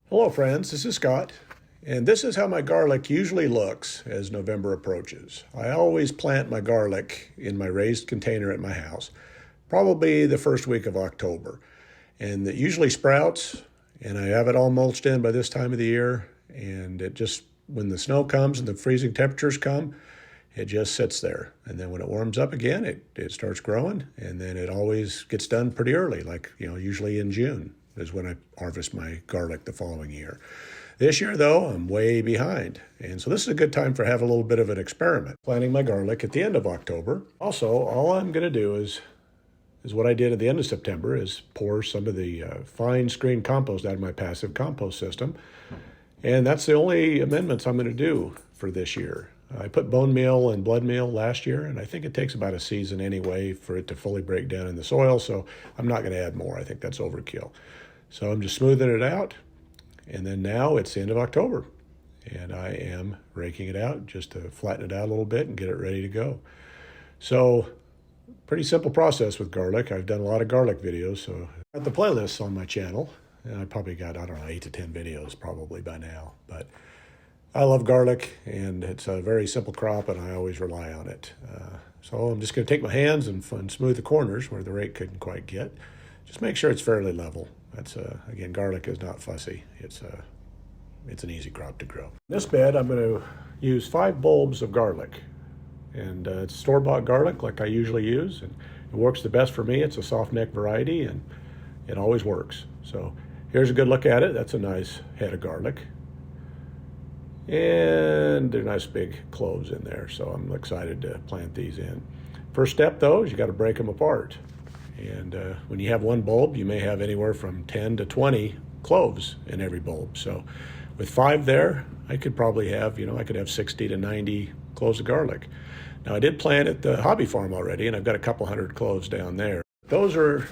Hello friends, this is Scott, and this is how my garlic usually looks as November approaches. I always plant my garlic in my raised container at my house, probably the first week of October. And it usually sprouts, and I have it all mulched in by this time of the year, and it just, when the snow comes and the freezing temperatures come, it just sits there. And then when it warms up again, it starts growing, and then it always gets done pretty early, like, usually in June is when I harvest my garlic the following year. This year, though, I'm way behind. And so this is a good time for have a little bit of an experiment. Planting my garlic at the end of October. Also, all I'm going to do is what I did at the end of September, is pour some of the fine screen compost out of my passive compost system. And that's the only amendments I'm going to do for this year. I put bone meal and blood meal last year, and I think it takes about a season anyway for it to fully break down in the soil, so I'm not going to add more. I think that's overkill. So I'm just smoothing it out, and then now it's the end of October, and I am raking it out just to flatten it out a little bit and get it ready to go. So pretty simple process with garlic. I've done a lot of garlic videos, so I've got the playlists on my channel, and I probably got, 8 to 10 videos probably by now, but I love garlic, and it's a very simple crop, and I always rely on it. So I'm just going to take my hands and smooth the corners where the rake couldn't quite get. Just make sure it's fairly level. That's again, garlic is not fussy. It's an easy crop to grow. In this bed, I'm going to use 5 bulbs of garlic, and it's store-bought garlic like I usually use, and it works the best for me. It's a soft neck variety, and it always works. So here's a good look at it. That's a nice head of garlic. And they're nice big cloves in there, so I'm excited to plant these in. First step, though, is you got to break them apart. And when you have one bulb, you may have anywhere from 10 to 20 cloves in every bulb. So with 5 there, I could probably have, I could have 60 to 90 cloves of garlic. Now, I did plant at the hobby farm already, and I've got a couple hundred cloves down there. Those were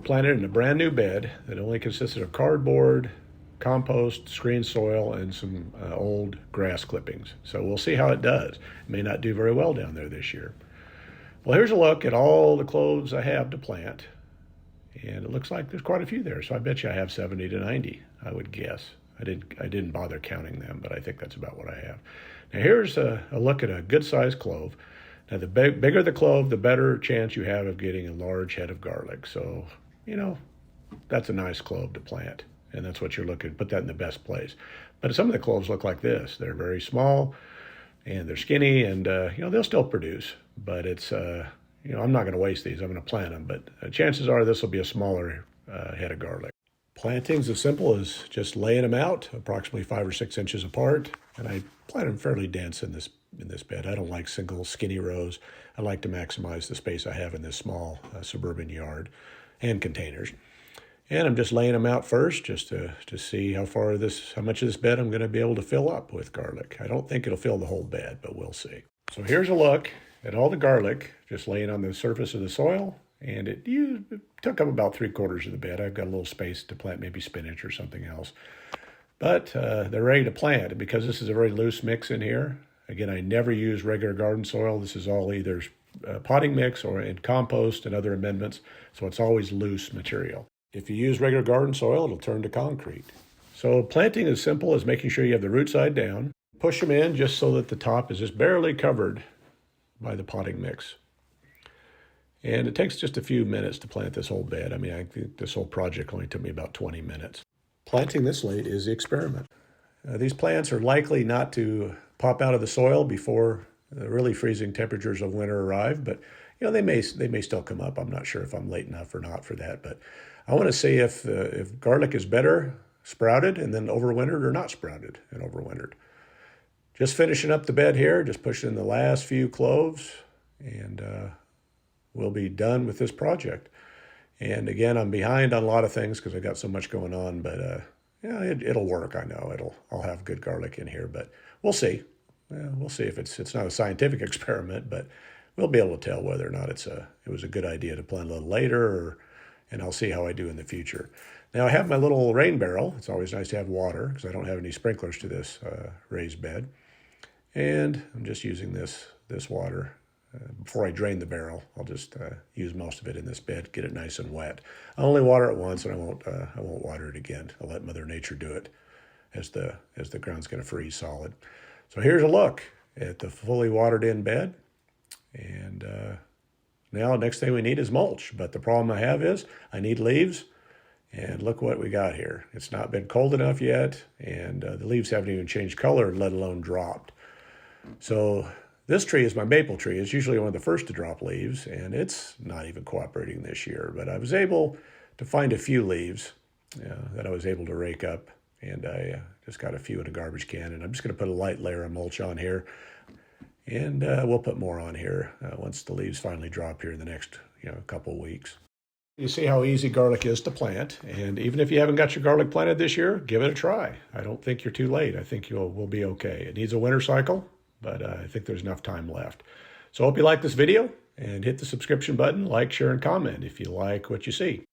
planted in a brand new bed that only consisted of cardboard, compost, screen soil, and some old grass clippings. So we'll see how it does. It may not do very well down there this year. Well, here's a look at all the cloves I have to plant, and it looks like there's quite a few there. So I bet you I have 70 to 90, I would guess. I didn't bother counting them, but I think that's about what I have. Now here's a look at a good-sized clove. Now the bigger the clove, the better chance you have of getting a large head of garlic. So, that's a nice clove to plant. And that's what you're looking, put that in the best place. But some of the cloves look like this. They're very small, and they're skinny, and they'll still produce. But it's, I'm not going to waste these. I'm going to plant them. But chances are this will be a smaller head of garlic. Planting's as simple as just laying them out, approximately 5 or 6 inches apart. And I plant them fairly dense in this bed. I don't like single skinny rows. I like to maximize the space I have in this small suburban yard and containers. And I'm just laying them out first just to see how much of this bed I'm going to be able to fill up with garlic. I don't think it'll fill the whole bed, but we'll see. So here's a look at all the garlic just laying on the surface of the soil. And it took up about 3/4 of the bed. I've got a little space to plant maybe spinach or something else. But they're ready to plant. And because this is a very loose mix in here, again, I never use regular garden soil. This is all either potting mix or in compost and other amendments. So it's always loose material. If you use regular garden soil, it'll turn to concrete. So planting is simple as making sure you have the root side down. Push them in just so that the top is just barely covered by the potting mix. And it takes just a few minutes to plant this whole bed. I think this whole project only took me about 20 minutes. Planting this late is the experiment. These plants are likely not to pop out of the soil before the really freezing temperatures of winter arrive, but they may still come up. I'm not sure if I'm late enough or not for that, but I want to see if garlic is better sprouted and then overwintered or not sprouted and overwintered. Just finishing up the bed here, just pushing in the last few cloves, and we'll be done with this project. And again, I'm behind on a lot of things because I've got so much going on, but it'll work. I know I'll have good garlic in here, but we'll see. We'll see if it's not a scientific experiment, but we'll be able to tell whether or not it was a good idea to plant a little later, and I'll see how I do in the future. Now I have my little rain barrel. It's always nice to have water because I don't have any sprinklers to this raised bed. And I'm just using this water. Before I drain the barrel, I'll just use most of it in this bed, get it nice and wet. I only water it once, and I won't water it again. I'll let Mother Nature do it. as the ground's going to freeze solid. So here's a look at the fully watered in bed. And now next thing we need is mulch. But the problem I have is I need leaves. And look what we got here. It's not been cold enough yet, and the leaves haven't even changed color, let alone dropped. So this tree is my maple tree. It's usually one of the first to drop leaves, and it's not even cooperating this year. But I was able to find a few leaves that I was able to rake up, and I just got a few in a garbage can. And I'm just going to put a light layer of mulch on here, and we'll put more on here once the leaves finally drop here in the next couple weeks. You see how easy garlic is to plant, and even if you haven't got your garlic planted this year, give it a try. I don't think you're too late. I think we'll be okay. It needs a winter cycle, but I think there's enough time left. So I hope you like this video, and hit the subscription button, like, share, and comment if you like what you see.